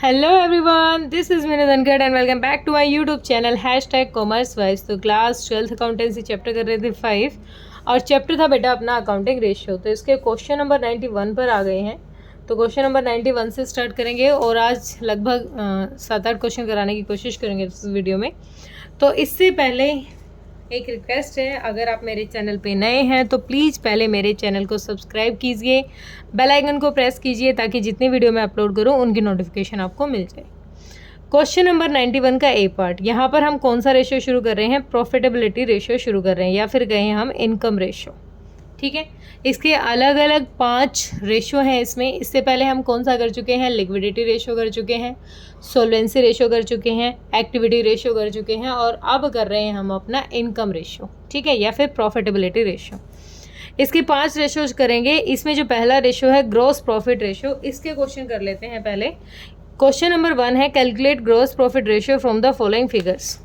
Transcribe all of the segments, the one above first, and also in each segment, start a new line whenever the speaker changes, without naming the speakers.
Hello everyone, this is Meena Dhankhar and welcome back to my YouTube channel Commerce Wise. तो class 12th accountancy chapter कर रहे थे 5 और chapter था बेटा अपना अकाउंटिंग रेशियो। तो इसके क्वेश्चन नंबर 91 पर आ गए हैं। तो क्वेश्चन नंबर 91 से स्टार्ट करेंगे और आज लगभग 7-8 क्वेश्चन कराने की कोशिश करेंगे इस वीडियो में। तो इससे पहले एक रिक्वेस्ट है, अगर आप मेरे चैनल पे नए हैं तो प्लीज़ पहले मेरे चैनल को सब्सक्राइब कीजिए, बेल आइकन को प्रेस कीजिए ताकि जितनी वीडियो मैं अपलोड करूं उनकी नोटिफिकेशन आपको मिल जाए। क्वेश्चन नंबर 91 का ए पार्ट, यहाँ पर हम कौन सा रेशियो शुरू कर रहे हैं? प्रॉफिटेबिलिटी रेशियो शुरू कर रहे हैं या फिर गए हैं हम इनकम रेशियो। ठीक है, इसके अलग अलग 5 रेशियो हैं इसमें। इससे पहले हम कौन सा कर चुके हैं? लिक्विडिटी रेशियो कर चुके हैं, सोल्वेंसी रेशियो कर चुके हैं, एक्टिविटी रेशियो कर चुके हैं और अब कर रहे हैं हम अपना इनकम रेशियो। ठीक है, या फिर प्रॉफिटेबिलिटी रेशियो। इसके 5 रेशियोज करेंगे। इसमें जो पहला रेशियो है ग्रॉस प्रॉफिट रेशियो, इसके क्वेश्चन कर लेते हैं पहले। क्वेश्चन नंबर 1 है calculate gross profit ratio from the following figures.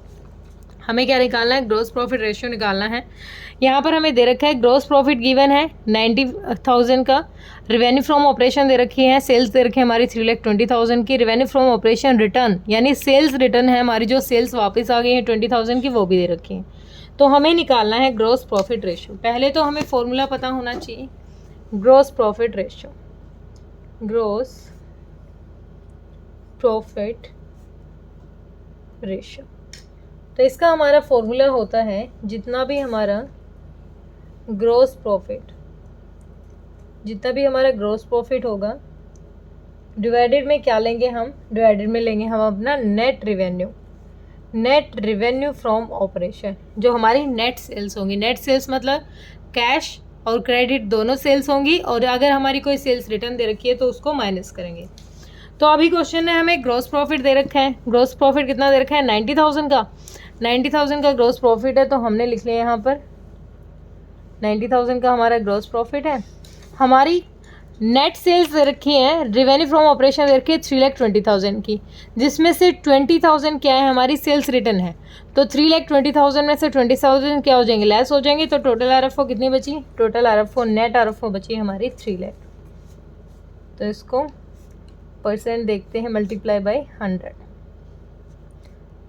हमें क्या निकालना है? ग्रॉस प्रॉफिट रेशियो निकालना है। यहाँ पर हमें दे रखा है ग्रॉस प्रॉफिट गिवन है 90,000 का, रिवेन्यू फ्रॉम ऑपरेशन दे रखी है, सेल्स दे रखी है हमारी 3,20,000 की, रिवेन्यू फ्रॉम ऑपरेशन रिटर्न यानी सेल्स रिटर्न है हमारी, जो सेल्स वापस आ गई है 20,000 की, वो भी दे रखी है। तो हमें निकालना है ग्रॉस प्रॉफिट रेशियो। पहले तो हमें फॉर्मूला पता होना चाहिए gross profit ratio. Gross profit ratio, तो इसका हमारा फॉर्मूला होता है जितना भी हमारा ग्रॉस प्रॉफिट होगा डिवाइडेड में क्या लेंगे हम? डिवाइडेड में लेंगे हम अपना नेट रेवेन्यू फ्रॉम ऑपरेशन, जो हमारी नेट सेल्स होंगी। नेट सेल्स मतलब कैश और क्रेडिट दोनों सेल्स होंगी, और अगर हमारी कोई सेल्स रिटर्न दे रखी है तो उसको माइनस करेंगे। तो अभी क्वेश्चन ने हमें ग्रॉस प्रॉफिट दे रखा है। ग्रॉस प्रॉफिट कितना दे रखा है? 90,000 का। 90,000 का ग्रॉस प्रॉफिट है, तो हमने लिख लिया यहाँ पर 90,000 का हमारा ग्रॉस प्रॉफिट है। हमारी नेट सेल्स दे रखी है, रिवेन्यू फ्रॉम ऑपरेशन दे रखी है 3,20,000 की, जिसमें से 20,000 क्या है? हमारी सेल्स रिटर्न है। तो 3,20,000 में से 20,000 क्या हो जाएंगे? लेस हो जाएंगे। तो टोटल आरएफओ कितनी बची? टोटल आरएफओ नेट आरएफओ बची हमारी 3 लाख। तो इसको परसेंट देखते हैं, मल्टीप्लाई बाई 100,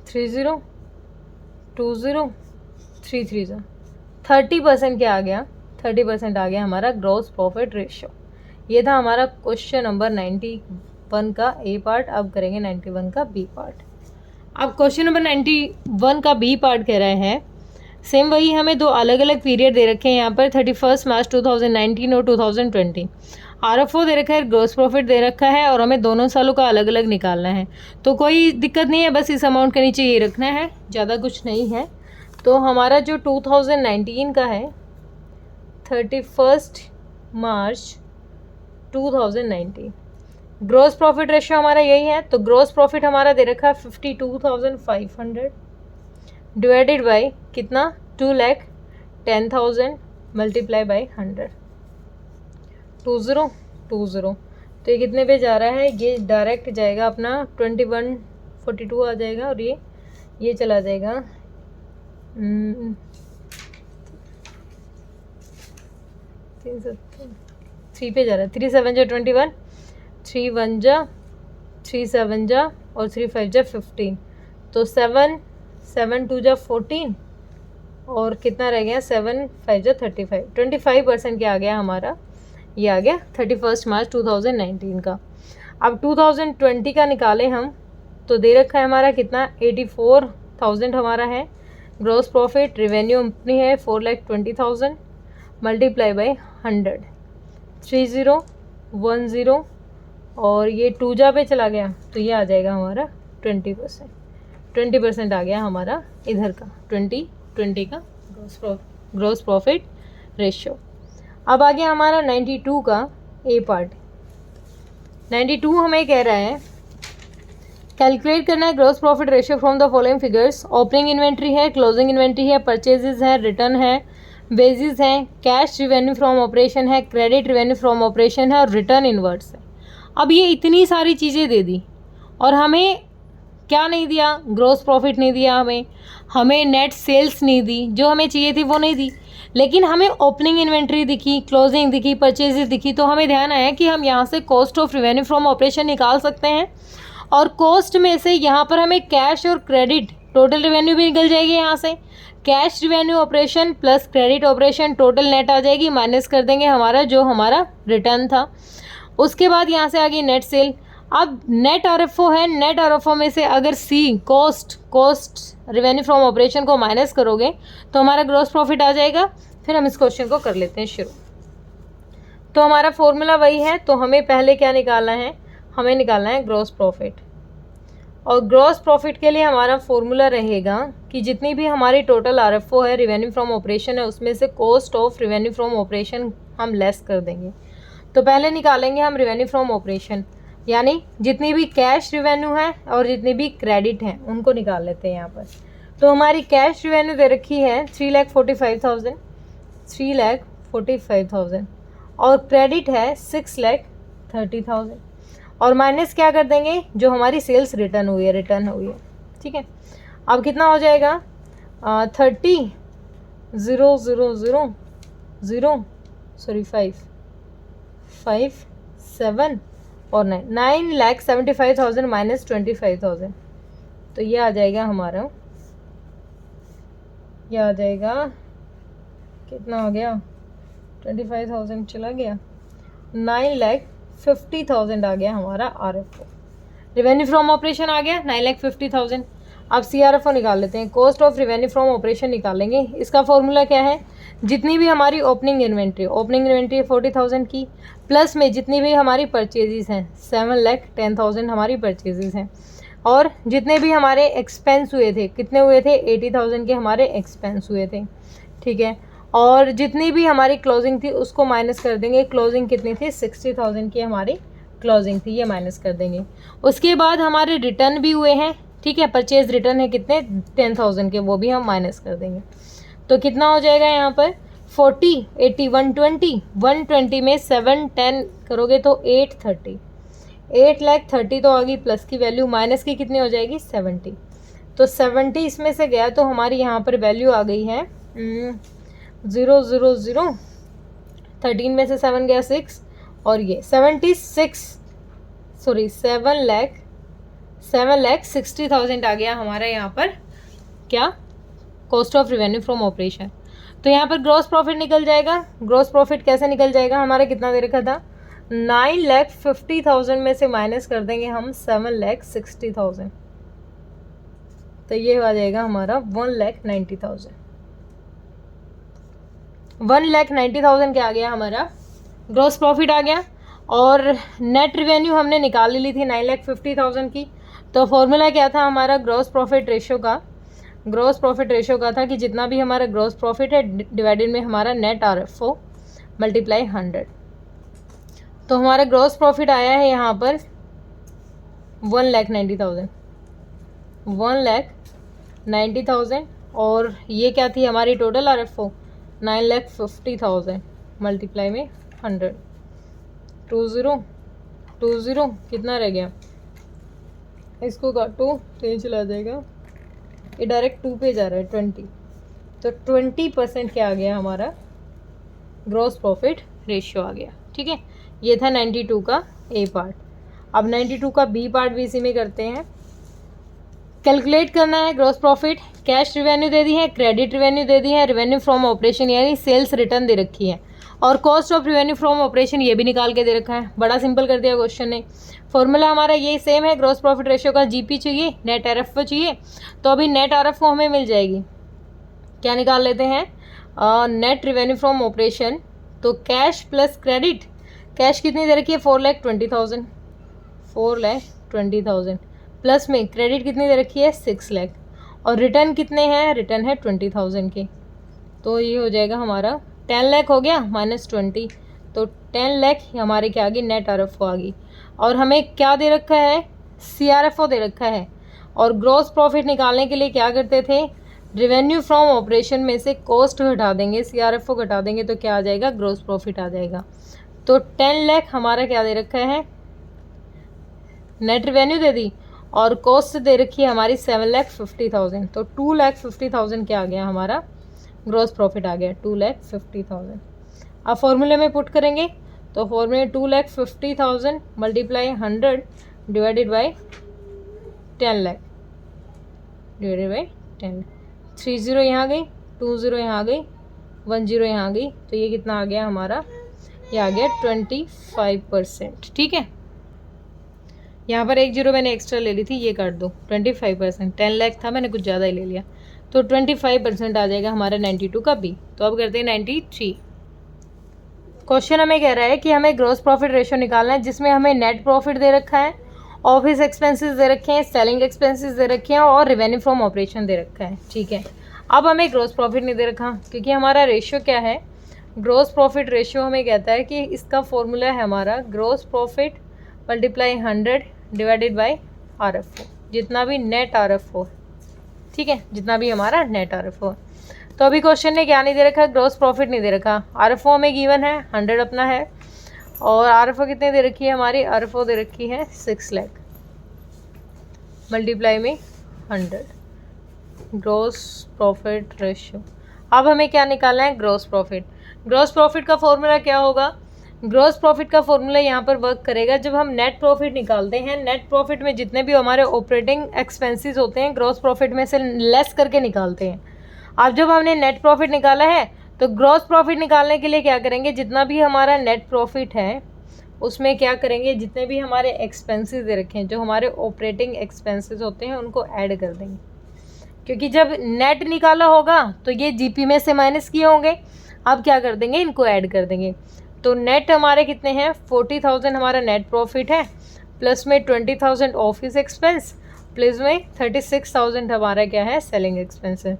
30 20 3 30% क्या आ गया? 30% आ गया हमारा ग्रॉस प्रॉफिट रेशियो। ये था हमारा क्वेश्चन नंबर 91 का ए पार्ट। अब करेंगे 91 का बी पार्ट। अब क्वेश्चन नंबर 91 का बी पार्ट कह रहे हैं सेम वही, हमें 2 अलग अलग पीरियड दे रखे हैं यहाँ पर, 31 मार्च 2019 और 2020। आरएफओ दे रखा है, ग्रॉस प्रॉफिट दे रखा है, और हमें दोनों सालों का अलग अलग निकालना है। तो कोई दिक्कत नहीं है, बस इस अमाउंट के नीचे ये रखना है, ज़्यादा कुछ नहीं है। तो हमारा जो 2019 का है 31 मार्च 2019, ग्रॉस प्रॉफिट रेशियो हमारा यही है। तो ग्रॉस प्रॉफिट हमारा दे रखा है 52,500 डिवाइडेड बाई कितना? 2,10,000 मल्टीप्लाई बाई 100, 20 तो ये कितने पे जा रहा है? ये डायरेक्ट जाएगा अपना 2142 आ जाएगा, और ये चला जाएगा 3 पे जा रहा है। 3 7 जा 21, 3 1 जा 3 7 जा और 3 5 जा 15। तो 7 7 2 जा 14 और कितना रह गया? 7 5 जा 35। 25% क्या आ गया हमारा? ये आ गया 31 मार्च 2019 का। अब 2020 का निकाले हम, तो दे रखा है हमारा कितना? 84,000 हमारा है ग्रॉस प्रॉफिट। रिवेन्यू अपनी है 4,20,000 मल्टीप्लाई बाई 100, 3010 और ये 2 जा पे चला गया, तो ये आ जाएगा हमारा 20% आ गया हमारा इधर का 2020 का ग्रॉस प्रॉफिट रेशियो। अब आ गया हमारा 92 का ए पार्ट। 92 हमें कह रहा है कैलकुलेट करना है gross profit ratio from the following figures. Opening inventory है, क्लोजिंग इन्वेंट्री है, परचेजेस है, रिटर्न है, बेसिस है, कैश रिवेन्यू फ्रॉम ऑपरेशन है, क्रेडिट रिवेन्यू फ्रॉम ऑपरेशन है और रिटर्न इनवर्ड्स है। अब ये इतनी सारी चीज़ें दे दी और हमें क्या नहीं दिया? ग्रॉस प्रॉफिट नहीं दिया, हमें नेट सेल्स नहीं दी, जो हमें चाहिए थी वो नहीं दी। लेकिन हमें ओपनिंग इन्वेंट्री दिखी, क्लोजिंग दिखी, परचेजेस दिखी, तो हमें ध्यान आया कि हम यहाँ से cost of revenue from operation निकाल सकते हैं और कॉस्ट में से यहाँ पर हमें कैश और क्रेडिट टोटल रेवेन्यू भी निकल जाएगी। यहाँ से cash revenue operation plus credit operation total net आ जाएगी, माइनस कर देंगे हमारा जो हमारा रिटर्न था। उसके बाद यहाँ से आ गई नेट सेल। अब नेट आरएफओ है, नेट आरएफओ में से अगर सी कॉस्ट रेवेन्यू फ्रॉम ऑपरेशन को माइनस करोगे तो हमारा ग्रॉस प्रॉफिट आ जाएगा। फिर हम इस क्वेश्चन को कर लेते हैं शुरू। तो हमारा फॉर्मूला वही है, तो हमें पहले क्या निकालना है, हमें निकालना है ग्रॉस प्रॉफिट। और ग्रॉस प्रॉफिट के लिए हमारा फॉर्मूला रहेगा कि जितनी भी हमारी टोटल आरएफओ है, रेवेन्यू फ्रॉम ऑपरेशन है, उसमें से cost of revenue from operation हम लेस कर देंगे। तो पहले निकालेंगे हम रेवेन्यू फ्रॉम ऑपरेशन, यानी जितनी भी कैश रेवेन्यू है और जितनी भी क्रेडिट है उनको निकाल लेते हैं यहाँ पर। तो हमारी कैश रेवेन्यू दे रखी है 3,45,000 और क्रेडिट है 6,30,000 और माइनस क्या कर देंगे, जो हमारी सेल्स रिटर्न हुई है। ठीक है, अब कितना हो जाएगा 5 7 और 9,75,000 माइनस 25,000। तो ये आ जाएगा हमारा, ये आ जाएगा कितना हो गया, 25,000 चला गया, 9,50,000 आ गया हमारा आरएफओ। रेवेन्यू फ्रॉम ऑपरेशन आ गया 9,50,000। अब सीआरएफओ निकाल लेते हैं, cost of revenue from operation निकालेंगे। इसका फॉर्मूला क्या है, जितनी भी हमारी ओपनिंग इन्वेंट्री है 40,000 की, प्लस में जितनी भी हमारी परचेजेस हैं 7,10,000 हमारी परचेजेस हैं, और जितने भी हमारे एक्सपेंस हुए थे, कितने हुए थे 80,000 के हमारे एक्सपेंस हुए थे। ठीक है, और जितनी भी हमारी क्लोजिंग थी उसको माइनस कर देंगे। क्लोजिंग कितनी थी 60,000 की हमारी क्लोजिंग थी, ये माइनस कर देंगे। उसके बाद हमारे रिटर्न भी हुए हैं, ठीक है, परचेज रिटर्न है कितने 10,000 के, वो भी हम माइनस कर देंगे। तो कितना हो जाएगा यहाँ पर 40 80 120 में 7 10 करोगे तो 8,30 तो आ गई प्लस की वैल्यू, माइनस की कितनी हो जाएगी 70। तो 70 इसमें से गया तो हमारी यहाँ पर वैल्यू आ गई है 000, 13 में से 7 गया 6 और ये 7,60,000 आ गया हमारा यहाँ पर क्या, cost of revenue from operation. तो यहाँ पर ग्रॉस प्रॉफिट निकल जाएगा। ग्रॉस प्रॉफिट कैसे निकल जाएगा, हमारा कितना दे रखा था 9,50,000 में से माइनस कर देंगे हम 7,60,000, तो ये आ जाएगा हमारा 1,90,000। 1,90,000 क्या आ गया हमारा ग्रॉस प्रॉफिट आ गया। और नेट रेवेन्यू हमने निकाल ली थी 9,50,000 की। तो फॉर्मूला क्या था हमारा ग्रॉस प्रॉफिट रेशो का था कि जितना भी हमारा ग्रॉस प्रॉफिट है डिवाइडेड में हमारा नेट आरएफओ मल्टीप्लाई 100। तो हमारा ग्रॉस प्रॉफिट आया है यहाँ पर 1,90,000 और ये क्या थी हमारी टोटल आरएफओ 9,50,000 मल्टीप्लाई में 100। 20 कितना रह गया, इसको काटो तो ये चला जाएगा, ये डायरेक्ट 2 पे जा रहा है 20। तो 20% क्या आ गया हमारा ग्रॉस प्रॉफिट रेशियो आ गया। ठीक है, ये था 92 का ए पार्ट। अब 92 का बी पार्ट भी इसी में करते हैं। कैलकुलेट करना है ग्रॉस प्रॉफिट। कैश रेवेन्यू दे दी है, क्रेडिट रेवेन्यू दे दी है, रेवेन्यू फ्रॉम ऑपरेशन यानी सेल्स रिटर्न दे रखी है, और cost of revenue from operation ये भी निकाल के दे रखा है। बड़ा सिंपल कर दिया क्वेश्चन ने। फॉर्मूला हमारा यही सेम है, ग्रॉस प्रॉफिट रेशियो का जीपी चाहिए, नेट आरएफओ चाहिए। तो अभी नेट आरएफओ हमें मिल जाएगी, क्या निकाल लेते हैं नेट रेवेन्यू फ्रॉम ऑपरेशन। तो कैश प्लस क्रेडिट, कैश कितनी दे रखी है 4,20,000 प्लस में क्रेडिट कितनी दे रखी है 6 लाख, और रिटर्न कितने हैं, रिटर्न है 20,000 के। तो ये हो जाएगा हमारा 10 लाख हो गया माइनस 20, तो 10 लाख हमारे क्या आ गई नेट आरएफओ आ गई। और हमें क्या दे रखा है सीआरएफओ दे रखा है। और ग्रॉस प्रॉफिट निकालने के लिए क्या करते थे, रेवेन्यू फ्रॉम ऑपरेशन में से कॉस्ट घटा देंगे, सीआरएफओ घटा देंगे तो क्या आ जाएगा ग्रॉस प्रॉफिट आ जाएगा। तो 10 लाख हमारा क्या दे रखा है नेट रेवेन्यू दे दी, और कॉस्ट दे रखी है हमारी 7,50,000। तो 2,50,000 क्या आ गया हमारा ग्रॉस प्रॉफिट आ गया 2,50,000। अब फॉर्मूले में पुट करेंगे तो फॉर्मूले 2,50,000 multiply 100 divided by 10 lakh divided by 10। 3 0 यहाँ गई, 2 0 यहाँ गई, 1 0 यहाँ गई, तो ये कितना आ गया हमारा, ये आ गया 25%। ठीक है, यहाँ पर 1 0 मैंने एक्स्ट्रा ले ली थी, ये काट दो, 25%। 10 लाख था, मैंने कुछ ज़्यादा ही ले लिया, तो 25% आ जाएगा हमारा 92 का बी। तो अब करते हैं 93। क्वेश्चन हमें कह रहा है कि हमें ग्रॉस प्रॉफिट रेशियो निकालना है, जिसमें हमें नेट प्रॉफिट दे रखा है, ऑफिस एक्सपेंसेस दे रखे हैं, सेलिंग एक्सपेंसेस दे रखे हैं और रेवेन्यू फ्रॉम ऑपरेशन दे रखा है। ठीक है, अब हमें ग्रॉस प्रॉफिट नहीं दे रखा, क्योंकि हमारा रेशियो क्या है, ग्रॉस प्रॉफिट रेशियो हमें कहता है कि इसका फॉर्मूला है हमारा gross profit multiply 100 divided by RFO, जितना भी नेट RFO है। ठीक है, जितना भी हमारा नेट RFO है। तो अभी क्वेश्चन ने क्या नहीं दे रखा, ग्रॉस प्रॉफिट नहीं दे रखा, RFO हमें गिवन है 100 अपना है, और RFO कितने दे रखी है हमारी, RFO दे रखी है 6 लाख मल्टीप्लाई में 100 ग्रॉस प्रॉफिट रेशियो। अब हमें क्या निकालना है, ग्रॉस प्रॉफिट। ग्रॉस प्रॉफिट का फॉर्मूला क्या होगा, ग्रॉस प्रॉफिट का फॉर्मूला यहाँ पर वर्क करेगा जब हम नेट प्रॉफिट निकालते हैं। नेट प्रॉफिट में जितने भी हमारे ऑपरेटिंग एक्सपेंसेस होते हैं ग्रॉस प्रॉफिट में से लेस करके निकालते हैं। अब जब हमने नेट प्रॉफिट निकाला है तो ग्रॉस प्रॉफिट निकालने के लिए क्या करेंगे, जितना भी हमारा नेट प्रॉफिट है उसमें क्या करेंगे, जितने भी हमारे एक्सपेंसेस दे रखे हैं, जो हमारे ऑपरेटिंग एक्सपेंसेस होते हैं उनको ऐड कर देंगे, क्योंकि जब नेट निकाला होगा तो ये जीपी में से माइनस किए होंगे। अब क्या कर देंगे, इनको ऐड कर देंगे। तो नेट हमारे कितने हैं, 40,000 हमारा नेट प्रॉफिट है, प्लस में 20,000 ऑफिस एक्सपेंस, प्लस में 36,000 हमारा क्या है, सेलिंग एक्सपेंस है।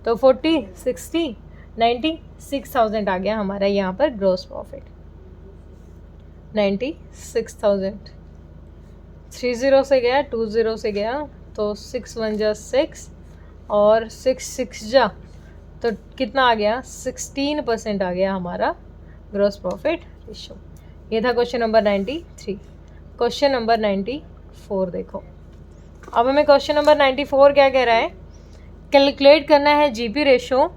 तो 40 60 96,000 आ गया हमारा यहाँ पर ग्रॉस प्रॉफिट। 96,000 3 0 से गया, 2 0 से गया, तो 6 1 जा 6 और 6 6 जा, तो कितना आ गया, 16% आ गया हमारा ग्रॉस प्रॉफिट रेशियो। ये था क्वेश्चन नंबर 93। क्वेश्चन नंबर 94 देखो। अब हमें क्वेश्चन नंबर 94 क्या कह रहा है, कैलकुलेट करना है जीपी रेशियो।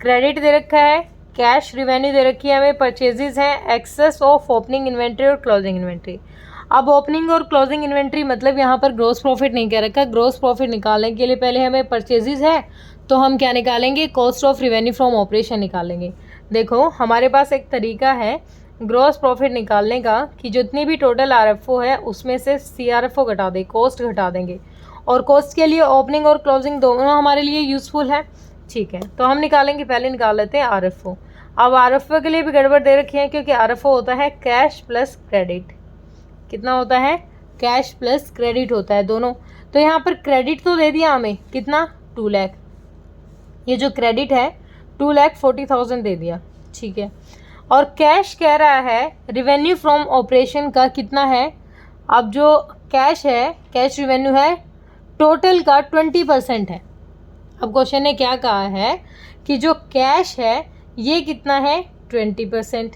क्रेडिट दे रखा है, कैश रिवेन्यू दे रखी है हमें, परचेजेस हैं, एक्सेस ऑफ ओपनिंग इन्वेंट्री और क्लोजिंग इन्वेंट्री। अब ओपनिंग और क्लोजिंग इन्वेंट्री मतलब यहाँ पर ग्रॉस प्रॉफिट नहीं कह रखा। ग्रॉस प्रॉफिट निकालने के लिए पहले हमें परचेजेस है तो हम क्या निकालेंगे, cost of revenue from operation निकालेंगे। देखो हमारे पास एक तरीका है ग्रॉस प्रॉफिट निकालने का कि जितनी भी टोटल RFO है उसमें से CRFO घटा दे, कॉस्ट घटा देंगे, और कॉस्ट के लिए ओपनिंग और क्लोजिंग दोनों हमारे लिए यूज़फुल है। ठीक है, तो हम निकालेंगे, पहले निकाल लेते हैं RFO। अब RFO के लिए भी गड़बड़ दे रखी है, क्योंकि RFO होता है कैश प्लस क्रेडिट। कितना होता है, कैश प्लस क्रेडिट होता है दोनों। तो यहाँ पर क्रेडिट तो दे दिया हमें, कितना, 2 लाख। ये जो क्रेडिट है 2,40,000 दे दिया। ठीक है, और कैश कह रहा है रिवेन्यू फ्रॉम ऑपरेशन का कितना है। अब जो कैश है, कैश रिवेन्यू है टोटल का 20% है। अब क्वेश्चन ने क्या कहा है कि जो कैश है ये कितना है, 20%,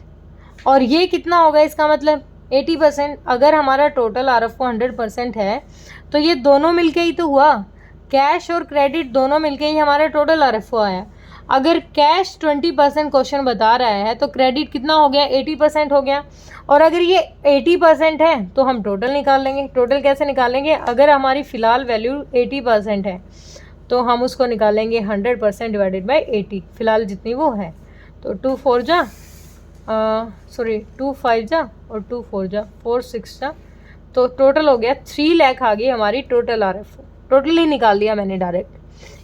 और ये कितना होगा, इसका मतलब 80%। अगर हमारा टोटल RFO 100% है तो ये दोनों मिलके ही तो हुआ, कैश और क्रेडिट दोनों मिलके ही हमारा टोटल RFO आया। अगर कैश 20% क्वेश्चन बता रहा है तो क्रेडिट कितना हो गया, 80% हो गया। और अगर ये 80% है तो हम टोटल निकाल लेंगे। टोटल कैसे निकालेंगे, अगर हमारी फ़िलहाल वैल्यू 80% है तो हम उसको निकालेंगे 100% डिवाइडेड बाई 80, फ़िलहाल जितनी वो है। तो 2 4 जा 2 5 जा और 2 4 जा 4 6 जा, तो टोटल हो गया 3 लाख आ गई हमारी टोटल RFO। टोटल ही निकाल दिया मैंने डायरेक्ट,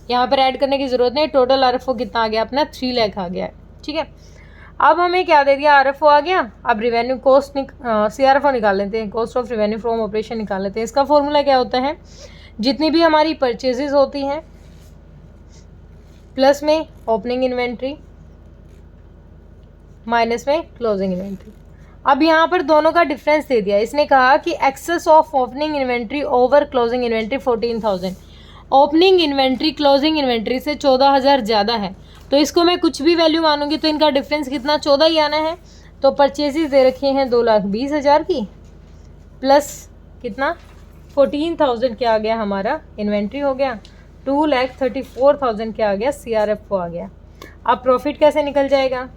यहाँ पर ऐड करने की ज़रूरत नहीं। टोटल RFO कितना आ गया अपना, 3 लाख आ गया है। ठीक है, अब हमें क्या दे दिया, RFO आ गया। अब रिवेन्यू कॉस्ट CRFO निकाल लेते हैं, cost of revenue from operation निकाल लेते हैं। इसका फॉर्मूला क्या होता है, जितनी भी हमारी परचेजेस होती हैं प्लस में ओपनिंग इन्वेंट्री माइनस में क्लोजिंग इन्वेंट्री। अब यहाँ पर दोनों का डिफरेंस दे दिया। इसने कहा कि excess of opening inventory over closing inventory 14,000। Opening inventory closing inventory से 14,000 ज़्यादा है, तो इसको मैं कुछ भी वैल्यू मानूंगी तो इनका डिफरेंस कितना, 14 ही आना है। तो परचेजेस दे रखी हैं 2,20,000 की, प्लस कितना 14,000 क्या आ गया हमारा, इन्वेंट्री हो गया, 2,34,000 क्या आ गया, CRFO आ गया। अब प्रॉफिट कैसे निकल जाएगा,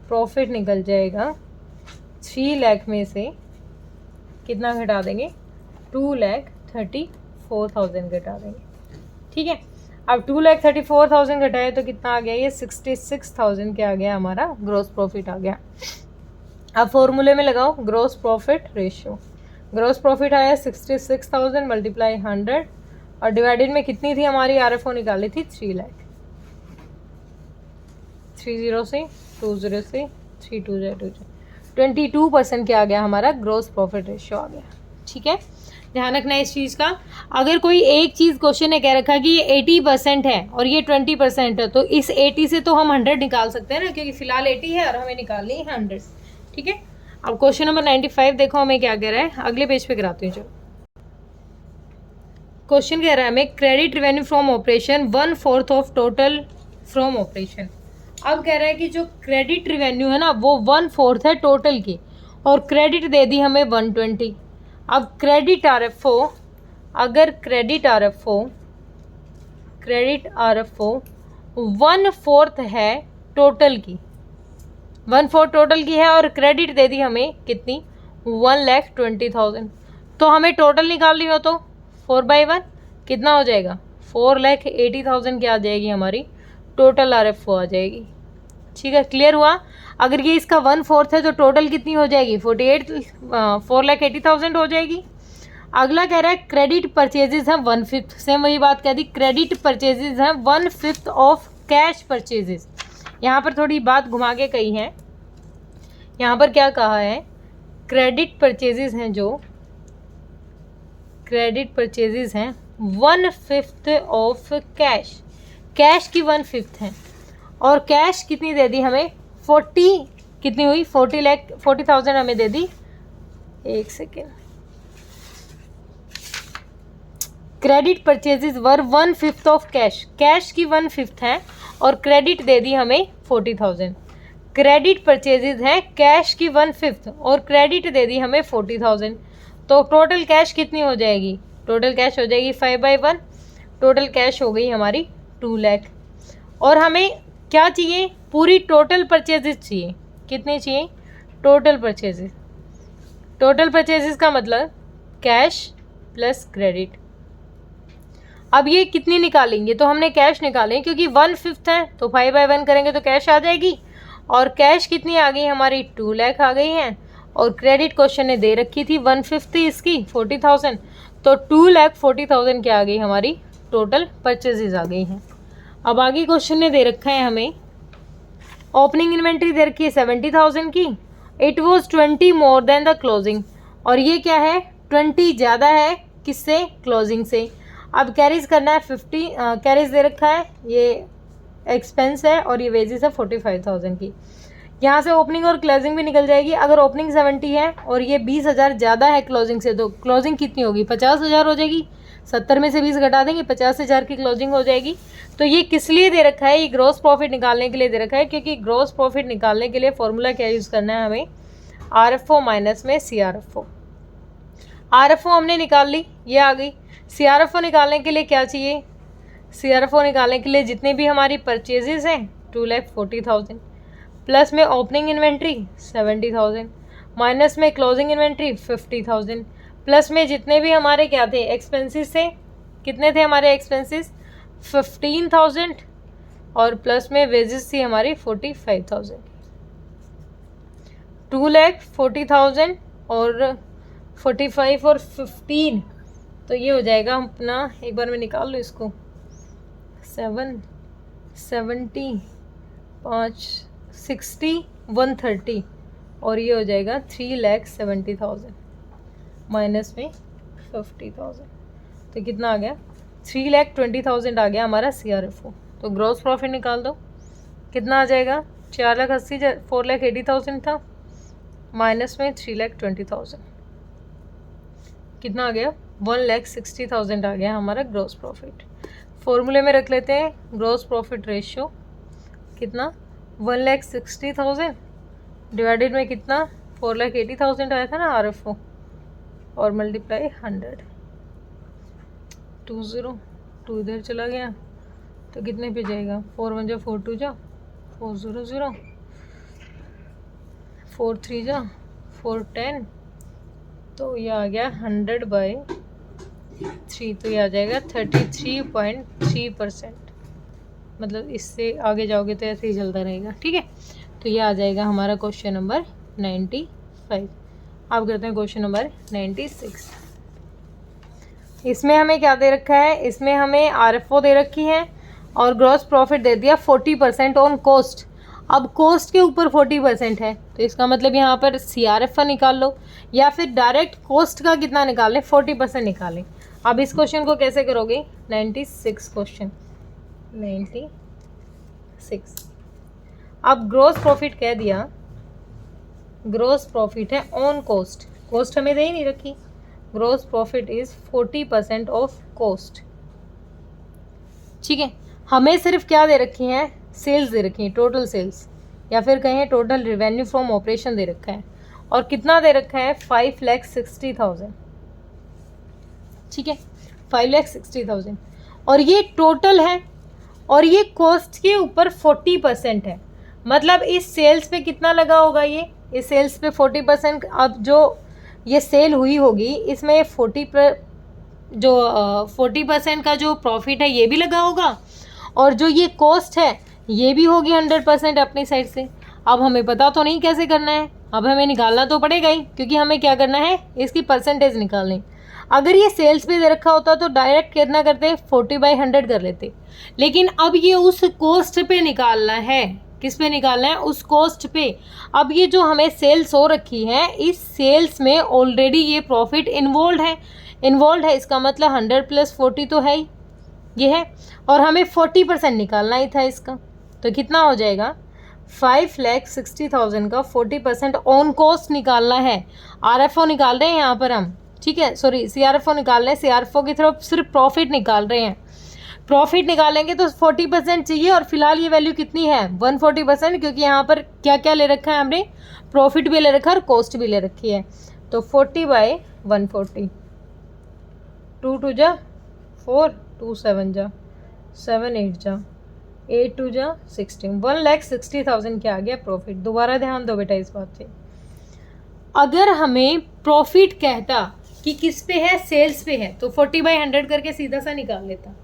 प्रॉफिट निकल जाएगा 3 लाख में से कितना घटा देंगे, 2,34,000 64,000 घटा देंगे, ठीक है। अब 2,34,000 घटाए तो कितना आ गया, ये 66,000 क्या आ गया, हमारा ग्रॉस प्रॉफिट आ गया। अब फॉर्मूले में लगाओ gross profit ratio. Gross profit आया 66,000 मल्टीप्लाई 100 और डिवाइडेड में कितनी थी हमारी, RFO निकाली थी 3 लाख। 30 से 20 से 32 22% क्या आ गया, हमारा ग्रॉस प्रॉफिट रेशियो आ गया, ठीक है। ध्यान रखना है इस चीज़ का। अगर कोई एक चीज़ क्वेश्चन ने कह रखा कि ये 80% है और ये 20% है, तो इस 80 से तो हम 100 निकाल सकते हैं ना, क्योंकि फिलहाल 80 है और हमें निकालनी है 100, ठीक है। अब क्वेश्चन नंबर 95 देखो हमें क्या कह रहा है, अगले पेज पे कराती हूँ। चलो क्वेश्चन कह रहा है हमें credit revenue from operation 1/4 of total from operation. अब कह रहा है कि जो क्रेडिट रेवेन्यू है ना वो 1/4 है टोटल की, और क्रेडिट दे दी हमें 120। अब क्रेडिट RFO, अगर क्रेडिट RFO 1/4 है टोटल की, 1/4 टोटल की है और क्रेडिट दे दी हमें कितनी, 1,20,000। तो हमें टोटल निकालनी हो तो 4/1 कितना हो जाएगा, 4,80,000 क्या आ जाएगी, हमारी टोटल RFO आ जाएगी, ठीक है। क्लियर हुआ। अगर ये इसका 1/4 है तो टोटल कितनी हो जाएगी, 4,80,000 हो जाएगी। अगला कह रहा है क्रेडिट परचेजेज है 1/5, सेम वही बात कह दी, क्रेडिट परचेजेज है 1/5 ऑफ कैश परचेजेज। यहाँ पर थोड़ी बात घुमा के कही है, यहाँ पर क्या कहा है, क्रेडिट परचेजेज हैं, जो क्रेडिट परचेजेज हैं 1/5 ऑफ कैश, कैश की 1/5 है, और कैश कितनी दे दी हमें, 40 कितनी हुई, 40,000 हमें दे दी। एक second, credit purchases were 1/5 of cash, cash की 1/5 है और क्रेडिट दे दी हमें 40,000। क्रेडिट परचेजेज है कैश की 1/5 और क्रेडिट दे दी हमें 40,000, तो टोटल कैश कितनी हो जाएगी, टोटल कैश हो जाएगी 5/1, टोटल कैश हो गई हमारी 2 लाख। और हमें क्या चाहिए, पूरी टोटल परचेजेज चाहिए, कितने चाहिए, टोटल परचेजेज। टोटल परचेजेज का मतलब कैश प्लस क्रेडिट। अब ये कितनी निकालेंगे, तो हमने कैश निकाले, क्योंकि 1/5 है तो 5/1 करेंगे तो कैश आ जाएगी, और कैश कितनी आ गई हमारी, 2 लाख आ गई है, और क्रेडिट क्वेश्चन ने दे रखी थी 1/5 थी इसकी 40,000, तो 2,40,000 क्या आ गई हमारी टोटल परचेजेज आ गई हैं। अब आगे क्वेश्चन ने दे रखा है हमें, ओपनिंग इन्वेंट्री दे रखी है 70,000 की, it was 20 more than the closing, और ये क्या है, 20 ज़्यादा है किससे, क्लोजिंग से। अब कैरीज करना है 50, कैरीज दे रखा है, ये एक्सपेंस है और ये वेजेस है 45,000 की। यहाँ से ओपनिंग और क्लोजिंग भी निकल जाएगी। अगर ओपनिंग 70 है और ये 20,000 ज़्यादा है क्लोजिंग से, तो क्लोजिंग कितनी होगी, 50,000 हो जाएगी। 70 में से 20 घटा देंगे, 50,000 की क्लोजिंग हो जाएगी। तो ये किस लिए दे रखा है, ये ग्रॉस प्रॉफिट निकालने के लिए दे रखा है, क्योंकि ग्रॉस प्रॉफिट निकालने के लिए फॉर्मूला क्या यूज़ करना है हमें, RFO माइनस में CRFO। RFO हमने निकाल ली, ये आ गई। CRFO निकालने के लिए क्या चाहिए, CRFO निकालने के लिए जितने भी हमारी परचेजेस हैं 2,40,000, प्लस में ओपनिंग इन्वेंट्री 70,000, माइनस में क्लोजिंग इन्वेंट्री 50,000, प्लस में जितने भी हमारे क्या थे एक्सपेंसेस थे, कितने थे हमारे एक्सपेंसेस 15,000, और प्लस में वेजेस थी हमारी 45,000। 2,40,000 और 45 और 15, तो ये हो जाएगा अपना, एक बार मैं निकाल लूँ इसको, 770 5 60 130, और ये हो जाएगा 3,70,000 माइनस में 50,000, तो कितना आ गया, 3,20,000 आ गया हमारा CRFO। तो ग्रॉस प्रॉफिट निकाल दो, कितना आ जाएगा, 4,80,000 था, माइनस में 3,20,000, कितना आ गया, 1,60,000 आ गया हमारा ग्रॉस प्रॉफिट। फॉर्मूले में रख लेते हैं ग्रॉस प्रॉफिट रेशियो, कितना 1,60,000 डिवाइडेड में कितना 4,80,000 आया था ना RFO, और मल्टीप्लाई 100, 2 इधर चला गया तो कितने पे जाएगा, 4 1 जा 4 2 जा 400, 4 3 जा 4 10, तो ये आ गया 100/4 3, तो ये आ जाएगा 33.3%। मतलब इससे आगे जाओगे तो ऐसे ही चलता रहेगा, ठीक है। तो ये आ जाएगा हमारा क्वेश्चन नंबर 95। अब करते हैं क्वेश्चन नंबर 96। इसमें हमें क्या दे रखा है, इसमें हमें RFO दे रखी है और ग्रॉस प्रॉफिट दे दिया 40% ऑन कॉस्ट। अब कॉस्ट के ऊपर 40% है, तो इसका मतलब यहाँ पर CRFO निकाल लो या फिर डायरेक्ट कॉस्ट का कितना निकाल लें, 40% निकालें। अब इस क्वेश्चन को कैसे करोगे, 96 क्वेश्चन 96। अब ग्रॉस प्रॉफिट कह दिया, ग्रॉस प्रॉफिट है ऑन कॉस्ट, कॉस्ट हमें दे ही नहीं रखी। Gross profit is 40% of cost, ठीक है। हमें सिर्फ क्या दे रखी हैं, सेल्स दे रखी हैं, टोटल सेल्स या फिर कहें टोटल रिवेन्यू फ्रॉम ऑपरेशन दे रखा है। और कितना दे रखा है, 5,60,000, ठीक है, 5,60,000। और ये टोटल है और ये कॉस्ट के ऊपर 40% है। मतलब इस सेल्स पे कितना लगा होगा, ये इस सेल्स पे 40%। अब जो ये सेल हुई होगी इसमें 40% का जो प्रॉफिट है ये भी लगा होगा और जो ये कॉस्ट है ये भी होगी 100% अपनी साइड से। अब हमें पता तो नहीं कैसे करना है, अब हमें निकालना तो पड़ेगा ही, क्योंकि हमें क्या करना है, इसकी परसेंटेज निकालनी। अगर ये सेल्स पे दे रखा होता तो डायरेक्ट कितना करते, 40/100 कर लेते। लेकिन अब ये उस कॉस्ट पे निकालना है, किस पे निकालना है, उस कॉस्ट पे। अब ये जो हमें सेल्स हो रखी है, इस सेल्स में ऑलरेडी ये प्रॉफिट इन्वॉल्व है, इसका मतलब 100 + 40 तो है ही, ये है। और हमें 40% निकालना ही था इसका, तो कितना हो जाएगा, 5,60,000 का 40% ऑन कॉस्ट निकालना है। RFO निकाल रहे हैं यहाँ पर हम, ठीक है, सॉरी CRFO निकाल रहे हैं, CRFO की तरफ सिर्फ प्रॉफिट निकाल रहे हैं। प्रॉफिट निकालेंगे तो 40% चाहिए और फिलहाल ये वैल्यू कितनी है, 140%, क्योंकि यहाँ पर क्या क्या ले रखा है हमने, प्रॉफिट भी ले रखा है और कॉस्ट भी ले रखी है। तो 40/140, 2 2 जा 4, 2 7 जा 7 8 जा 8 2 जा 16, 1,60,000 क्या आ गया प्रॉफिट। दोबारा ध्यान दो बेटा इस बात पे, अगर हमें प्रॉफिट कहता कि किस पे है, सेल्स पे है, तो 40/100 करके सीधा सा निकाल लेता।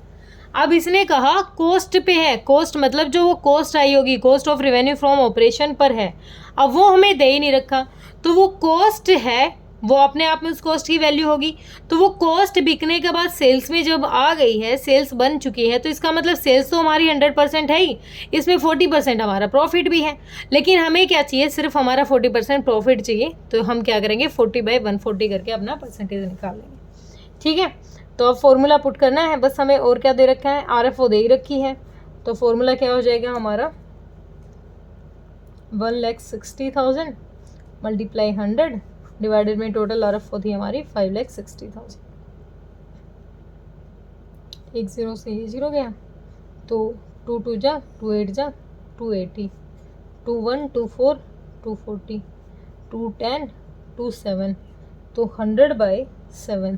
अब इसने कहा कॉस्ट पे है, कॉस्ट मतलब जो वो कॉस्ट आई होगी, cost of revenue from operation पर है। अब वो हमें दे ही नहीं रखा, तो वो कॉस्ट है, वो अपने आप में उस कॉस्ट की वैल्यू होगी। तो वो कॉस्ट बिकने के बाद सेल्स में जब आ गई है, सेल्स बन चुकी है, तो इसका मतलब सेल्स तो हमारी 100% है ही, इसमें 40% हमारा प्रॉफिट भी है। लेकिन हमें क्या चाहिए, सिर्फ हमारा 40% प्रॉफिट चाहिए, तो हम क्या करेंगे, 40/140 करके अपना परसेंटेज निकाल लेंगे, ठीक है। तो अब फॉर्मूला पुट करना है बस हमें, और क्या दे रखा है, RFO दे ही रखी है। तो फॉर्मूला क्या हो जाएगा हमारा, 1,60,000 × 100 डिवाइडेड में टोटल RFO थी हमारी 5,60,000। 1 0 से ये 0 गया, तो 2 2 जा 2 8 जा 280, 2 1 2 4 240, 2 10 2 7, तो 100/7,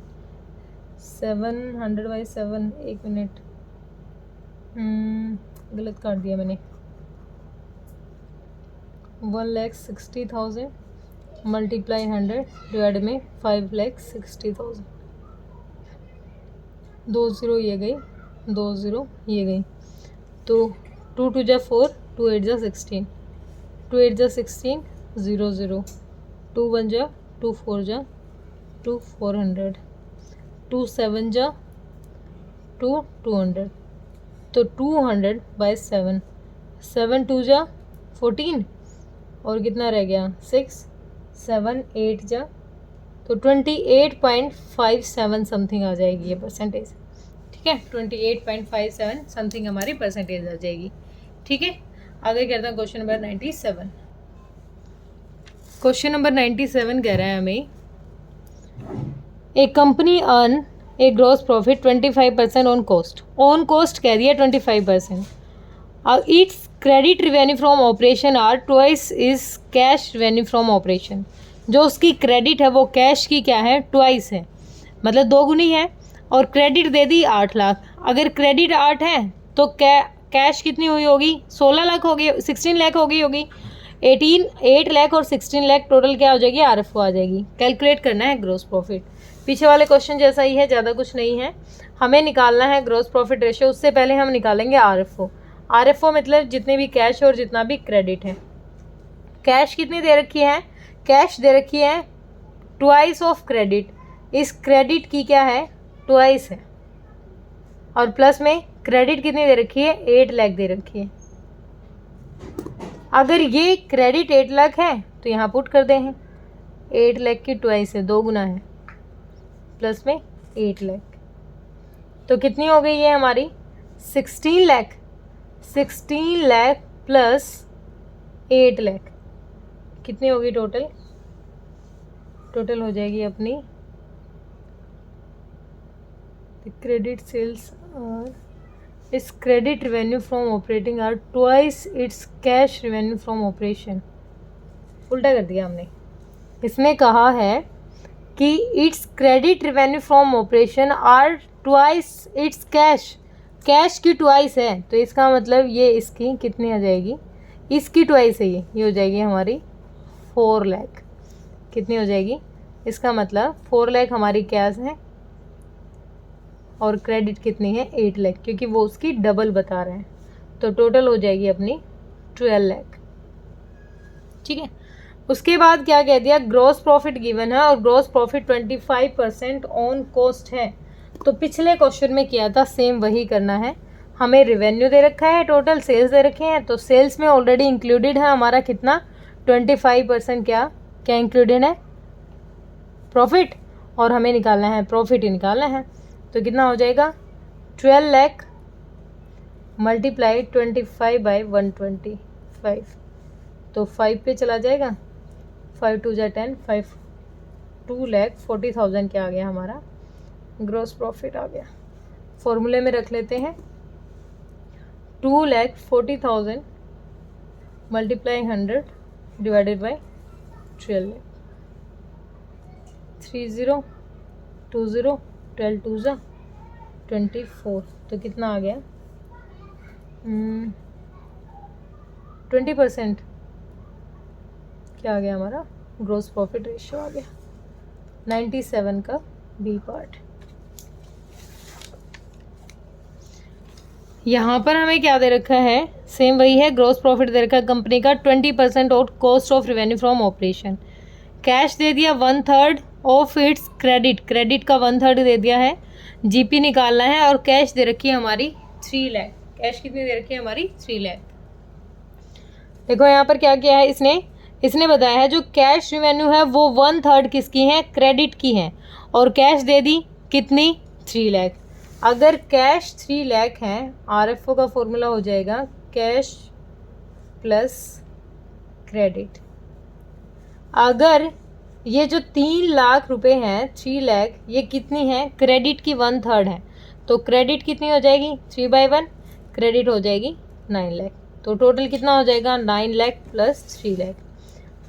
700/7, 1 मिनट, गलत काट दिया मैंने। 1,60,000 × 100 डिवाइड में 5,60,000, 2 0 ये गई, 2 0 ये गई, तो 2 2 जा 4, 2 8 जा 16, 2 8 जा 16, 0 0, 2 1 जा 2 4 जा 2 400, 2 7 जा 2 200, तो 200/7, 7 2 जा 14 और कितना रह गया 6, 7 8 जा, तो 28.57 समथिंग आ जाएगी ये परसेंटेज, ठीक है। 28.57 समथिंग हमारी परसेंटेज आ जाएगी, ठीक है। आगे करते हैं क्वेश्चन नंबर 97। क्वेश्चन नंबर 97 कह रहा है हमें, a company earn a gross profit 25% on cost, on cost कह दिया 25%। It's credit revenue from operation are twice is cash revenue from operation, जो उसकी क्रेडिट है वो कैश की क्या है, ट्वाइस है, मतलब 2 गुनी है। और क्रेडिट दे दी 8 लाख, अगर क्रेडिट 8 है तो कैश कितनी हुई होगी, 16 लाख हो गई, 16 लाख हो गई होगी। 8 लाख और 16 लाख टोटल क्या हो जाएगी, RFO आ जाएगी। कैलकुलेट करना है ग्रॉस प्रॉफिट। पीछे वाले क्वेश्चन जैसा ही है, ज़्यादा कुछ नहीं है। हमें निकालना है ग्रॉस प्रॉफिट रेशियो। उससे पहले हम निकालेंगे आरएफओ। आरएफओ मतलब जितने भी कैश और जितना भी क्रेडिट है। कैश कितनी दे रखी है? कैश दे रखी है ट्वाइस ऑफ क्रेडिट। इस क्रेडिट की क्या है? ट्वाइस है। और प्लस में क्रेडिट कितनी दे रखी है? 8 लाख दे रखी है। अगर ये क्रेडिट 8 लाख है तो यहाँ पुट कर दें, 8 लाख की ट्वाइस है, 2 गुना है, प्लस में 8 लाख, तो कितनी हो गई है हमारी? 16 लाख। 16 लाख प्लस 8 लाख कितनी होगी टोटल? टोटल हो जाएगी अपनी क्रेडिट सेल्स और इस credit revenue from operating are twice its cash revenue from operation. उल्टा कर दिया हमने। इसने कहा है कि its credit revenue from operation are twice its cash. Cash की ट्वाइस है, तो इसका मतलब ये इसकी कितनी आ जाएगी? इसकी ट्वाइस है ये हो जाएगी हमारी 4 लाख। कितनी हो जाएगी? इसका मतलब 4 लाख हमारी कैश है और क्रेडिट कितनी है? 8 लाख, क्योंकि वो उसकी डबल बता रहे हैं। तो टोटल हो जाएगी अपनी 12 लाख। ठीक है। उसके बाद क्या कह दिया? ग्रॉस प्रॉफिट गिवन है और ग्रॉस प्रॉफिट 25% ऑन कॉस्ट है। तो पिछले क्वेश्चन में किया था, सेम वही करना है। हमें रेवेन्यू दे रखा है, टोटल सेल्स दे रखे हैं, तो सेल्स में ऑलरेडी इंक्लूडेड है हमारा कितना? 25%। क्या इंक्लूडेड है? प्रॉफिट। और हमें निकालना है प्रॉफिट ही निकालना है। तो कितना हो जाएगा? 12 लाख मल्टीप्लाई 25/125, तो 5 पे चला जाएगा। 5 2 जा 10, 5 2,40,000 क्या आ गया हमारा? ग्रॉस प्रॉफिट आ गया। फॉर्मूले में रख लेते हैं 2,40,000 मल्टीप्लाई 100 डिवाइडेड बाई 12 लाख। 30 20 12 2 जा 24, तो कितना आ गया? 20% क्या आ गया हमारा? ग्रॉस प्रॉफिट रेशियो आ गया 97 का बी पार्ट। यहाँ पर हमें क्या दे रखा है? सेम वही है। ग्रॉस प्रॉफिट दे रखा है कंपनी का 20% of cost of revenue from operation. Cash दे दिया 1/3 ऑफ इट्स क्रेडिट। क्रेडिट का 1/3 दे दिया है। जीपी निकालना है और कैश दे रखी है हमारी 3 लाख। कैश कितनी दे रखी है हमारी? 3 लाख। देखो यहाँ पर क्या किया है इसने बताया है जो कैश रेवेन्यू है वो 1/3 किसकी है? क्रेडिट की है। और कैश दे दी कितनी? 3 लाख। अगर कैश 3 लाख है, आरएफओ का फॉर्मूला हो जाएगा कैश प्लस क्रेडिट। अगर ये जो 3 लाख रुपए हैं, 3 लाख, ये कितनी है? क्रेडिट की 1/3 है, तो क्रेडिट कितनी हो जाएगी? 3/1, क्रेडिट हो जाएगी 9 लाख। तो टोटल कितना हो जाएगा? 9 लाख प्लस 3 लाख,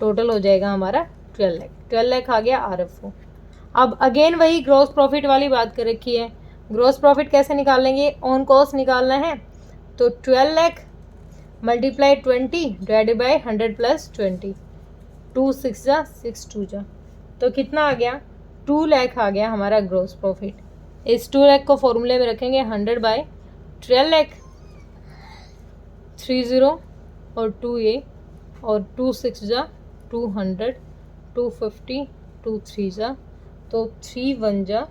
टोटल हो जाएगा हमारा 12 लाख। 12 लाख आ गया आरएफओ। अब अगेन वही ग्रॉस प्रॉफिट वाली बात कर रखी है। ग्रॉस प्रॉफिट कैसे निकालेंगे? ऑन कॉस्ट निकालना है, तो 12 lakh multiply 20 divided by 100 plus 20, 2 6 जा 6 2 जा, तो कितना आ गया? 2 लाख आ गया हमारा ग्रॉस प्रॉफिट। इस 2 लाख को फॉर्मूले में रखेंगे 100/12 लाख, 30 और 2a और 2 6 जा 200, 250, 2 3 जा, तो 3 1 जा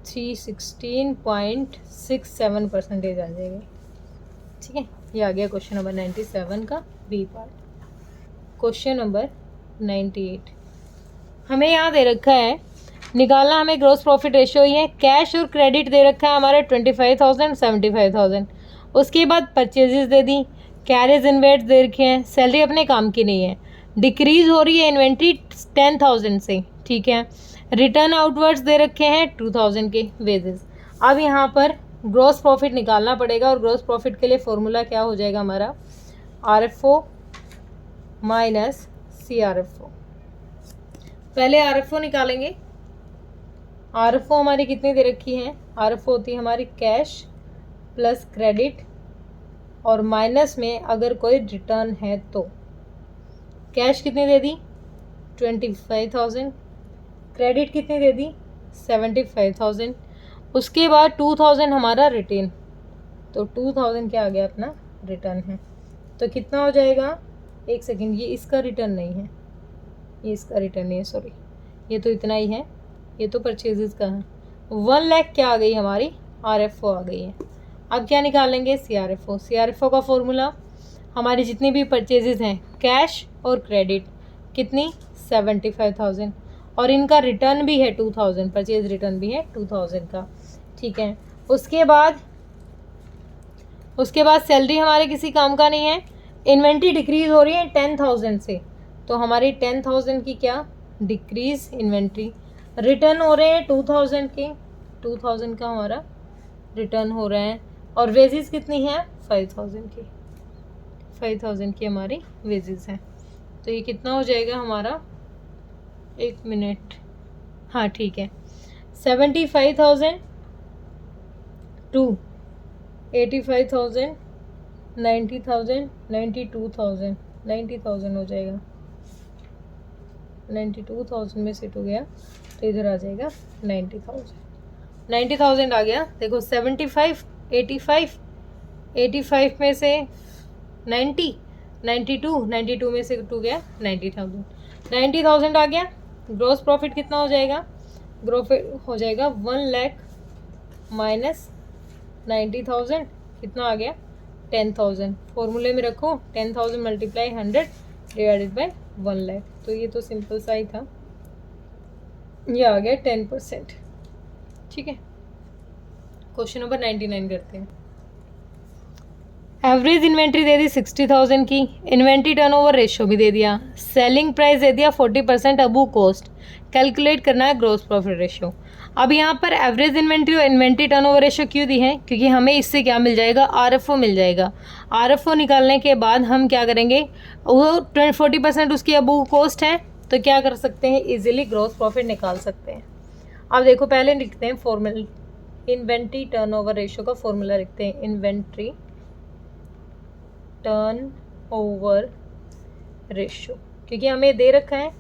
316.67% आ जाएगी। ठीक है, ये आ गया क्वेश्चन नंबर 97 का बी पार्ट। क्वेश्चन नंबर 98 हमें यहाँ दे रखा है, निकालना हमें ग्रॉस प्रॉफिट रेशियो ही है। कैश और क्रेडिट दे रखा है हमारे 25,000 75,000। उसके बाद परचेजेस दे दी, कैरेज इन्वेस्ट दे रखे हैं, सैलरी अपने काम की नहीं है, डिक्रीज हो रही है इन्वेंट्री 10,000 से। ठीक है, रिटर्न आउटवर्ड्स दे रखे हैं 2,000 के वेजेस। अब यहाँ पर ग्रॉस प्रॉफिट निकालना पड़ेगा और ग्रॉस प्रॉफिट के लिए फॉर्मूला क्या हो जाएगा हमारा? RFO minus CRFO. पहले आरएफओ निकालेंगे। आरएफओ हमारी कितनी दे रखी है? आरएफओ होती है हमारी कैश प्लस क्रेडिट और माइनस में अगर कोई रिटर्न है तो। कैश कितनी दे दी? 25,000। क्रेडिट कितनी दे दी? 75,000। उसके बाद 2,000 हमारा रिटर्न, तो 2,000 क्या आ गया अपना रिटर्न है। तो कितना हो जाएगा, एक सेकेंड, ये इसका रिटर्न नहीं है, ये इसका रिटर्न नहीं है, सॉरी, ये तो इतना ही है, ये तो परचेजेस का है। 1 लाख क्या आ गई हमारी, RFO आ गई है। अब क्या निकालेंगे, CRFO। CRFO का फॉर्मूला, हमारी जितनी भी परचेजेस हैं कैश और क्रेडिट, कितनी 75,000, और इनका रिटर्न भी है 2,000, परचेज रिटर्न भी है 2,000 का, ठीक है। उसके बाद सैलरी हमारे किसी काम का नहीं है। इन्वेंट्री डिक्रीज हो रही है 10,000 से, तो हमारी 10,000 की क्या डिक्रीज इन्वेंट्री। रिटर्न हो रहे हैं 2,000 के, 2,000 का हमारा रिटर्न हो रहा है। और वेजेस कितनी है 5,000 की, 5,000 की हमारी वेजेस हैं। तो ये कितना हो जाएगा हमारा, एक मिनट, हाँ ठीक है, 75,000 टू 85,000, 90,000, 92,000, 90,000 हो जाएगा। 92,000 में सेट हो गया, तो इधर आ जाएगा 90,000, 90,000 आ गया। देखो 75, 85, 85 में से 90, 92, 92 में से टू गया 90,000, 90,000 आ गया। ग्रॉस प्रॉफिट कितना हो जाएगा, ग्रोस हो जाएगा 1 लाख माइनस 90,000, कितना आ गया 10,000। फॉर्मूले में रखो 10,000 मल्टीप्लाई 100 डिवाइडेड बाय 1 लाख, तो ये तो सिंपल सा ही था, ये आ गया 10%, ठीक है। क्वेश्चन नंबर 99 करते हैं। एवरेज इन्वेंट्री दे दी 60,000 की, इन्वेंट्री टर्नओवर रेशियो भी दे दिया, सेलिंग प्राइस दे दिया 40% अबू कॉस्ट, कैलकुलेट करना है ग्रॉस प्रॉफिट रेशियो। अब यहाँ पर एवरेज इन्वेंट्री और इन्वेंट्री टर्नओवर रेशियो क्यों दी है, क्योंकि हमें इससे क्या मिल जाएगा, RFO मिल जाएगा। RFO निकालने के बाद हम क्या करेंगे, वो 40% उसकी अबू कॉस्ट है, तो क्या कर सकते हैं, इजीली ग्रॉस प्रॉफिट निकाल सकते हैं। अब देखो पहले लिखते हैं फॉर्मूला, इन्वेंट्री टर्नओवर रेशियो का फॉर्मूला लिखते हैं, इन्वेंट्री टर्न ओवर रेशियो, क्योंकि हमें दे रखा है।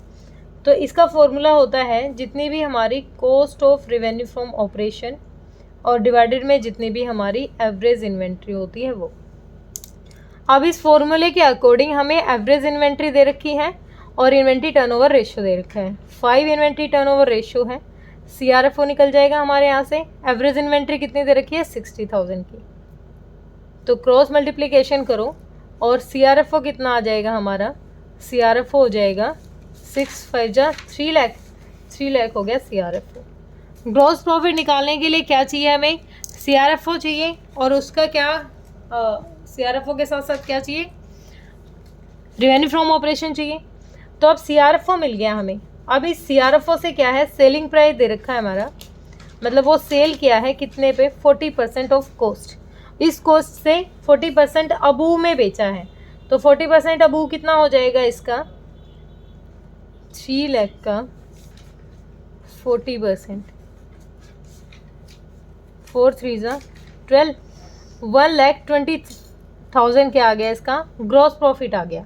तो इसका फॉर्मूला होता है जितनी भी हमारी cost of revenue from operation और डिवाइडेड में जितनी भी हमारी एवरेज इन्वेंट्री होती है वो। अब इस फॉर्मूले के अकॉर्डिंग हमें एवरेज इन्वेंट्री दे रखी है और इन्वेंट्री टर्नओवर रेशियो दे रखा है। 5 इन्वेंट्री टर्नओवर रेशियो है, CRFO निकल जाएगा हमारे यहाँ से। एवरेज इन्वेंट्री कितनी दे रखी है 60,000 की, तो क्रॉस मल्टीप्लिकेशन करो और CRFO कितना आ जाएगा हमारा, CRFO हो जाएगा 6 5 जा 3 लाख, 3 लाख हो गया CRFO। ग्रॉस प्रॉफिट निकालने के लिए क्या चाहिए हमें, CRFO चाहिए, और उसका क्या CRFO के साथ साथ क्या चाहिए, रेवेन्यू फ्रॉम ऑपरेशन चाहिए। तो अब CRFO मिल गया हमें। अब इस CRFO से क्या है, सेलिंग प्राइस दे रखा है हमारा, मतलब वो सेल किया है कितने पे, 40% ऑफ कॉस्ट। इस कॉस्ट से 40% अबू में बेचा है, तो 40% अबू कितना हो जाएगा इसका, 3 लाख का 40%, 4 3 जा 12, 1,20,000 क्या आ गया इसका ग्रॉस प्रॉफिट आ गया।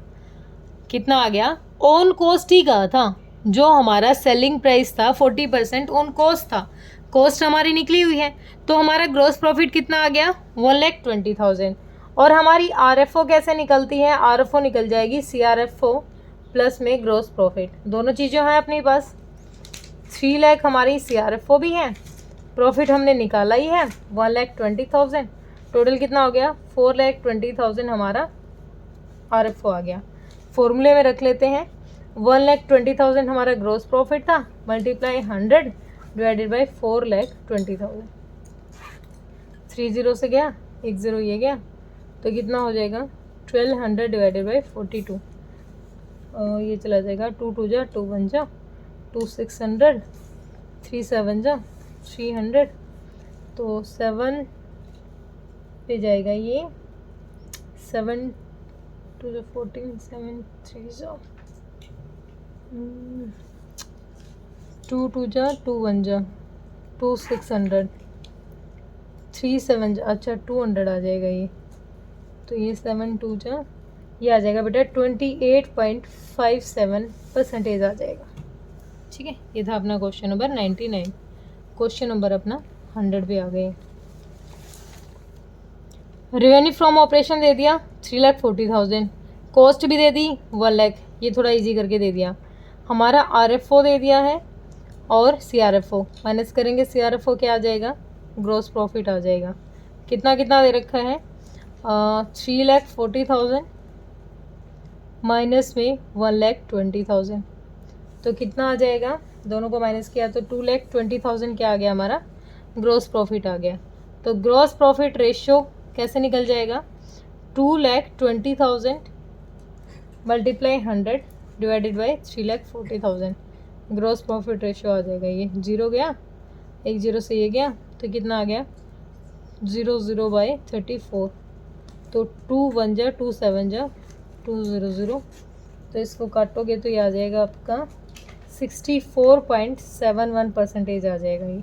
कितना आ गया, ऑन कॉस्ट ही कहा था, जो हमारा सेलिंग प्राइस था 40% ऑन कॉस्ट था, कॉस्ट हमारी निकली हुई है, तो हमारा ग्रॉस प्रॉफिट कितना आ गया 1,20,000। और हमारी RFO कैसे निकलती है, RFO निकल जाएगी CRFO प्लस में ग्रॉस प्रॉफिट, दोनों चीज़ें हैं अपने पास। 3 लाख हमारी CRFO भी है, प्रॉफिट हमने निकाला ही है 1,20,000, टोटल कितना हो गया 4,20,000 हमारा RFO आ गया। फॉर्मूले में रख लेते हैं, 1,20,000 हमारा ग्रॉस प्रॉफिट था, मल्टीप्लाई 100 डिवाइडेड बाई 4,20,000, 3 0 से गया 1 0 ये गया, तो कितना हो जाएगा 1,200 डिवाइडेड बाई 42, ये चला जाएगा 2 2 जा 2 1 जा 2 600, 3 7 जा 300, तो 7 पे जाएगा ये 7 2 जा 14 7 3 जा 2 2 जा 2 1 जा 2 600, 3 7 जा, अच्छा 200 आ जाएगा ये, तो ये 7 2 जा ये आ जाएगा बेटा 28.57% आ जाएगा। ठीक है, ये था अपना क्वेश्चन नंबर 99। क्वेश्चन नंबर अपना 100 पे आ गए। रेवेन्यू फ्रॉम ऑपरेशन दे दिया 3,40,000, कॉस्ट भी दे दी 1 लाख, ये थोड़ा इजी करके दे दिया। हमारा RFO दे दिया है और CRFO माइनस करेंगे, CRFO क्या आ जाएगा, ग्रॉस प्रॉफिट आ जाएगा। कितना कितना दे रखा है, 3,40,000 माइनस में 1,20,000, तो कितना आ जाएगा, दोनों को माइनस किया तो 2,20,000 क्या आ गया हमारा, ग्रॉस प्रॉफिट आ गया। तो ग्रॉस प्रॉफिट रेशियो कैसे निकल जाएगा, 2,20,000 multiply 100 divided by 3,40,000, gross profit ratio आ जाएगा। ये जीरो गया, एक जीरो से ये गया, तो कितना आ गया 0/34, तो 2 1 जा 2 7 जा 200, तो इसको काटोगे तो ये आ जाएगा आपका 64.71% आ जाएगा।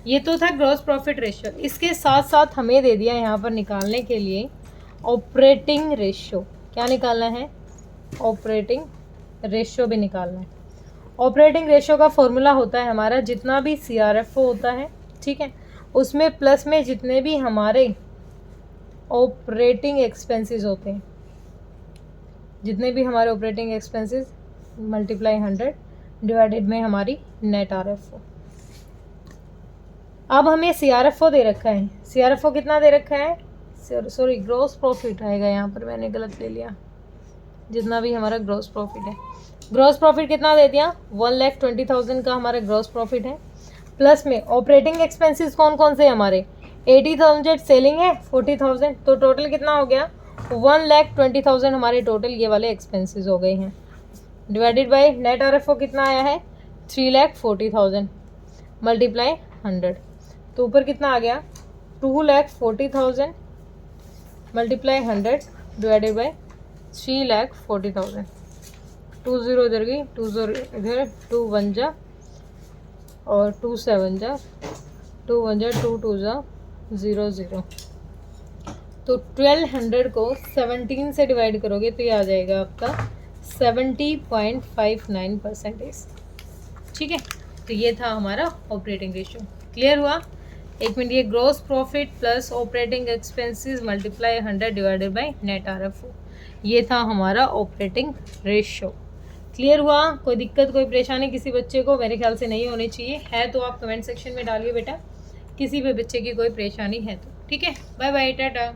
ये तो था ग्रॉस प्रॉफिट रेशियो। इसके साथ साथ हमें दे दिया यहाँ पर निकालने के लिए ऑपरेटिंग रेशियो। क्या निकालना है, ऑपरेटिंग रेशियो भी निकालना है। ऑपरेटिंग रेशियो का फॉर्मूला होता है हमारा, जितना भी CRFO होता है, ठीक है, उसमें प्लस में जितने भी हमारे ऑपरेटिंग एक्सपेंसेस होते हैं, जितने भी हमारे ऑपरेटिंग एक्सपेंसेस मल्टीप्लाई 100 डिवाइडेड में हमारी नेट RFO। अब हमें CRFO दे रखा है, CRFO कितना दे रखा है, सॉरी ग्रॉस प्रॉफिट आएगा यहाँ पर, मैंने गलत ले लिया, जितना भी हमारा ग्रॉस प्रॉफिट है। ग्रॉस प्रॉफिट कितना दे दिया, 1,20,000 का हमारा ग्रॉस प्रॉफिट है, प्लस में ऑपरेटिंग एक्सपेंसेस कौन कौन से हमारे, 80,000 सेलिंग है 40,000, तो टोटल कितना हो गया 1,20,000 हमारे टोटल ये वाले एक्सपेंसेस हो गए हैं, डिवाइडेड बाय नेट RFO कितना आया है 3,40,000 मल्टीप्लाई 100, तो ऊपर कितना आ गया 2,40,000 मल्टीप्लाई 100 डिवाइडेड बाय 3,40,000, 2 0 इधर गई, 2 0 इधर, 2 1 जा और 2 7 जा, 2 1 जा 2 2 जा 0 0, तो 1,200 को 17 से डिवाइड करोगे तो ये आ जाएगा आपका 70.59%। ठीक है, तो ये था हमारा ऑपरेटिंग रेशियो। क्लियर हुआ, एक मिनट, ये gross profit plus operating expenses multiply 100 divided by net RFO, ये था हमारा ऑपरेटिंग रेशियो। क्लियर हुआ, कोई दिक्कत कोई परेशानी किसी बच्चे को, मेरे ख्याल से नहीं होनी चाहिए, है तो आप कमेंट सेक्शन में डालिए बेटा, किसी भी बच्चे की कोई परेशानी है तो। ठीक है, बाय बाय, टाटा।